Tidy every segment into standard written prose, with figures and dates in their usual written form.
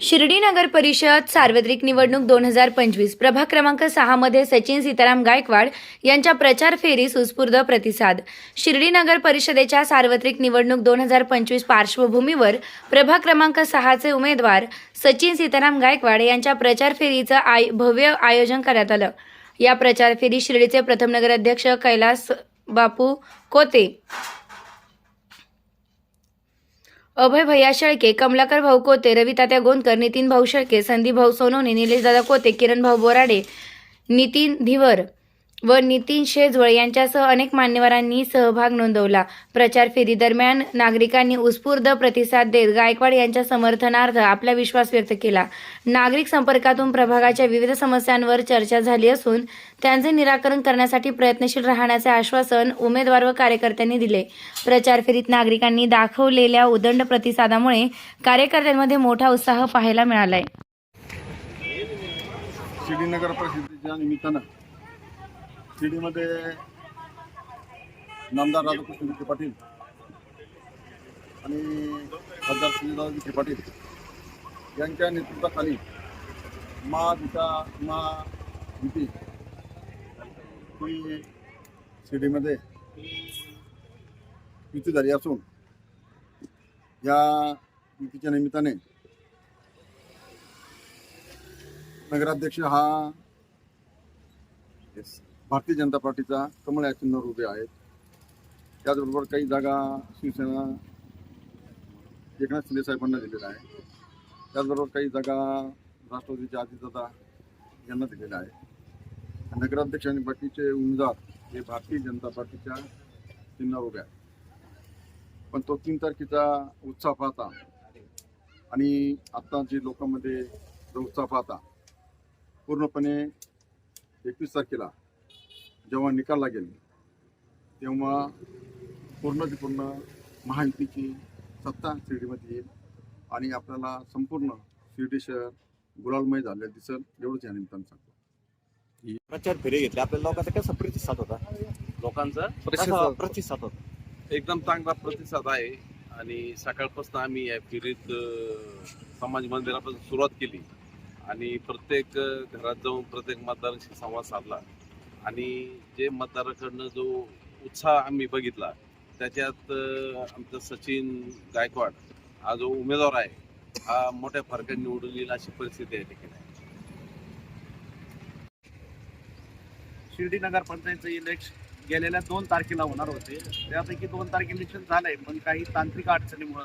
शिर्डी नगर परिषद सार्वत्रिक निवडणूक 2025 प्रभाग क्रमांक 6 मध्ये सचिन सीताराम गायकवाड यांच्या प्रचार फेरीस उत्स्फूर्त प्रतिसाद. शिर्डी नगर परिषदेच्या सार्वत्रिक निवडणूक 2025 पार्श्वभूमीवर प्रभाग क्रमांक 6 चे उमेदवार सचिन सीताराम गायकवाड यांच्या प्रचार फेरीचं भव्य आयोजन करण्यात आलं. या प्रचार फेरीत शिर्डीचे प्रथम नगराध्यक्ष कैलास बापू कोते, अभय भैया शेळके, कमलाकर भाऊ कोते, रवी तात्या गोंदकर, नितीन भाऊ शेळके, संदीप भाऊ सोनवणे, निलेश दादा कोते, किरण भाऊ बोराडे, नितीन धिवर व नितीन शेजवळ यांच्यासह अनेक मान्यवरांनी सहभाग नोंदवला. प्रचार फेरी दरम्यान नागरिकांनी उत्स्फूर्त प्रतिसाद देत गायकवाड यांच्या समर्थनार्थ आपला विश्वास व्यक्त केला. नागरिक संपर्कातून प्रभागाच्या विविध समस्यांवर चर्चा झाली असून त्यांचे निराकरण करण्यासाठी प्रयत्नशील राहण्याचे आश्वासन उमेदवार व कार्यकर्त्यांनी दिले. प्रचार फेरीत नागरिकांनी दाखवलेल्या उदंड प्रतिसादामुळे कार्यकर्त्यांमध्ये मोठा उत्साह पाहायला मिळाला. शिर्डी नगर परिषदेच्या निमित्तानं शिर्डीमध्ये नामदार राधाकृष्ण विखे पाटील आणि खासदार सुनीलदादा विखे पाटील यांच्या नेतृत्वाखाली महायुती ही शिर्डीमध्ये युती झाली असून या युतीच्या निमित्ताने नगराध्यक्ष हा भारतीय जनता पार्टीचा कमळ या चिन्हावर उभे आहेत. त्याचबरोबर काही जागा शिवसेना एकनाथ शिंदे साहेबांना दिलेल्या आहे. त्याचबरोबर काही जागा राष्ट्रवादीचे अजितदादा यांना दिलेल्या आहे. नगराध्यक्ष आणि बाकीचे उमेदवार हे भारतीय जनता पार्टीच्या चिन्हावर उभे आहेत. पण तो 3 तारखेचा उत्साह पाहता आणि आता जे लोकांमध्ये जो उत्साह पाहता पूर्णपणे 21 तारखेला जेव्हा निकाल लागेल तेव्हा पूर्ण महायुतीची सत्ता शिर्डीमध्ये येईल आणि आपल्याला संपूर्ण शिर्डी शहर गुलालमय झाले दिसेल एवढंच या निमित्तानं सांगतो. प्रचार फेरी घेतली आपल्या लोकांचा कसा प्रतिसाद होता? लोकांचा प्रतिसाद होता एकदम चांगला प्रतिसाद आहे. आणि सकाळपासून आम्ही या फेरीत समाज मंदिरापासून सुरुवात केली आणि प्रत्येक घरात जाऊन प्रत्येक मतदारांशी संवाद साधला आणि जे मतदाराकडनं जो उत्साह आम्ही बघितला त्याच्यात आमचा सचिन गायकवाड हा जो उमेदवार आहे हा मोठ्या फरकाने निवडून येईल अशी परिस्थिती आहे ठिकाणी. शिर्डी नगर पंचायतचं इलेक्शन गेलेल्या 2 तारखेला होणार होते. त्यापैकी 2 तारखे इलेक्शन झालंय, पण काही तांत्रिक अडचणीमुळं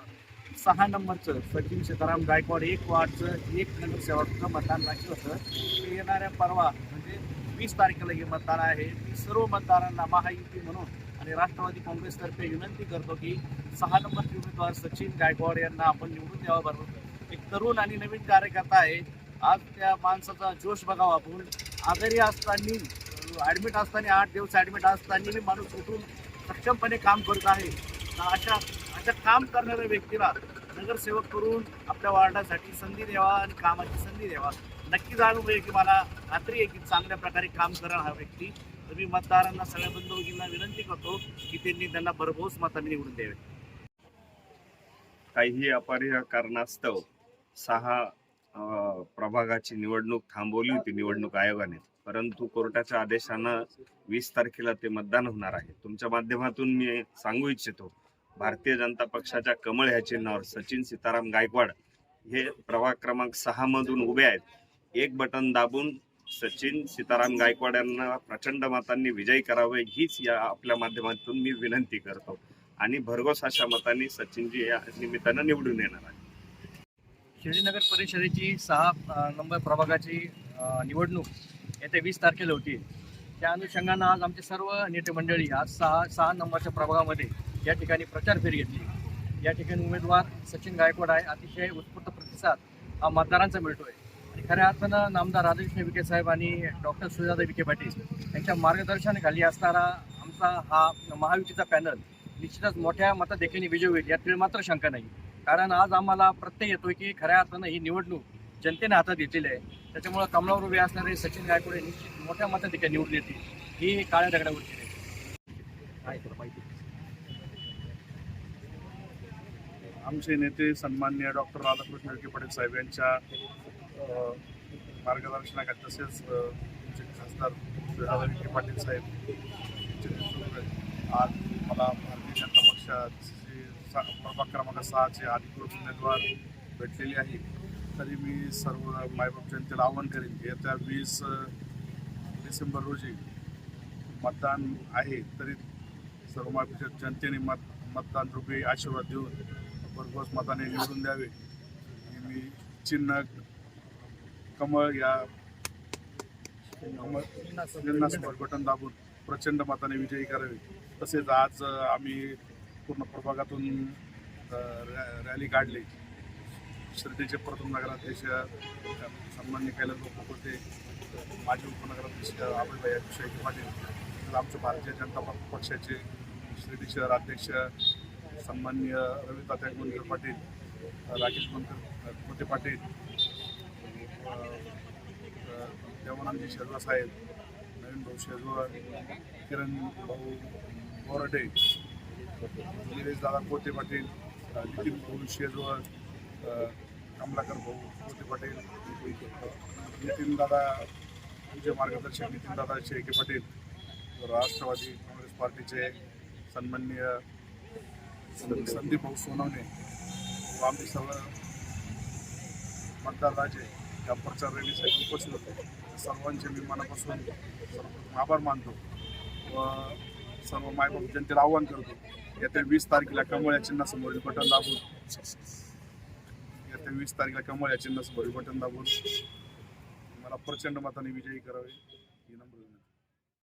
6 नंबरचं सचिन सीताराम गायकवाड 1 वॉर्डचं 1 नगरसेवकाचं मतदान बाकी होतं. ते येणाऱ्या परवा म्हणजे 20 तारखेला हे मतदान आहे. मी सर्व मतदारांना महायुती म्हणून आणि राष्ट्रवादी काँग्रेसतर्फे विनंती करतो की 6 नंबरचे उमेदवार सचिन गायकवाड यांना आपण निवडून द्यावाबरोबर एक तरुण आणि नवीन कार्यकर्ता आहे. आज त्या माणसाचा जोश बघावा. आपण आजारी असताना ॲडमिट असताना 8 दिवस ॲडमिट असताना मी माणूस उठून सक्षमपणे काम करत आहे. अशा काम करणाऱ्या व्यक्तीला नगरसेवक करून आपल्या वार्डासाठी संधी द्यावा आणि कामाची संधी द्यावा. नक्की जाणून की मला खात्री आहे की चांगल्या प्रकारे काम करणार हा व्यक्ती. तर मी मतदारांना सगळ्या बंधूभगिनींना विनंती करतो की त्यांना भरघोस मतांनी निवडून द्यावे. काही अपरिहार्य कारणास्तव 6 प्रभागाची निवडणूक थांबवली होती निवडणूक आयोगाने, परंतु कोर्टाच्या आदेशानं 20 तारखेला ते मतदान होणार आहे. तुमच्या माध्यमातून मी सांगू इच्छितो, भारतीय जनता पक्षाच्या कमळ ह्या चिन्हावर सचिन सीताराम गायकवाड हे प्रभाग क्रमांक 6 मधून उभे आहेत. एक बटन दाबून सचिन सीताराम गायकवाड यांना प्रचंड मतांनी विजयी करावे हीच या आपल्या माध्यमातून मी विनंती करतो आणि भरघोस अशा मतांनी सचिनजी या निमित्तानं निवडून येणार आहे. शिर्डी नगर परिषदेची 6 नंबर प्रभागाची निवडणूक येत्या 20 तारखेला होती. त्या अनुषंगानं आज आमचे सर्व नेते मंडळी आज 6 नंबरच्या प्रभागामध्ये या ठिकाणी प्रचार फेरी घेतली. या ठिकाणी उमेदवार सचिन गायकवाड आहे. अतिशय उत्स्फूर्त प्रतिसाद हा मतदारांचा मिळतोय आणि खऱ्या अर्थानं नामदार राधाकृष्ण विखे साहेब आणि डॉक्टर सुनीलदादा विखे पाटील यांच्या मार्गदर्शनाखाली असणारा आमचा हा महायुतीचा पॅनल निश्चितच मोठ्या मताधिक्याने विजय होईल यात मात्र शंका नाही. कारण आज आम्हाला प्रत्यय येतोय की खऱ्या अर्थानं ही निवडणूक जनतेने हातात घेतलेली आहे. त्याच्यामुळं कमलावर उभे असणारे सचिन गायकवाड निश्चित मोठ्या मताधिक्याने निवडून येतील ही काळ्या दगडावरची आहे. आमचे नेते सन्माननीय डॉक्टर राधाकृष्ण विखे पाटील साहेब यांच्या मार्गदर्शनाखाली तसेच आमचे खासदार दादा विखे पाटील साहेब यांच्या नेतृत्वाखाली आज मला भारतीय जनता पक्षाचे प्रभाग क्रमांक 6चे अधिकृत उमेदवार भेटलेले आहे. तरी मी सर्व मायबाप जनतेला आवाहन करेन की येत्या 20 डिसेंबर रोजी मतदान आहे, तरी सर्व मायबाप जनतेने मतदान रूपी आशीर्वाद देऊन भरघोस मताने निवडून द्यावे. मी चिन्ह कमळ या चिन्हासमोर बटन दाबून प्रचंड मताने विजयी करावे. तसेच आज आम्ही पूर्ण प्रभागातून रॅली काढली. शिर्डीचे प्रथम नगराध्यक्ष सन्माननीय कैलास बापू कोते, माजी उपनगराध्यक्ष अभयभाई शेळके पाटील, आमचे भारतीय जनता पक्षाचे शिर्डी शहर अध्यक्ष सन्माननीय रवितात्या गोंदकर पाटील, राकेश गोंदकर कोते पाटील, देवानंदजी शेजवा साहेब, नवीन भाऊ शेजवा, किरण भाऊ बोराडे, निलेश दादा कोते पाटील, नितीन भाऊ शेजवा, कमलाकर भाऊ कोते पाटील, नितीन दादा तुझे मार्गदर्शक नितीन दादा शेळके पाटील, राष्ट्रवादी काँग्रेस पार्टीचे सन्माननीय संदीप भाऊ सोनवणे व आमचे सर्व मतदार राजे या प्रचार रॅलीसाठी उपस्थित होते. सर्वांचे मी मनापासून सर्वप्रथम आभार मानतो व सर्व मायबाप जनतेला आवाहन करतो, येत्या 20 तारखेला कमळ या चिन्हासमोरील बटन दाबून मला प्रचंड मताने विजयी करावे ही नम्र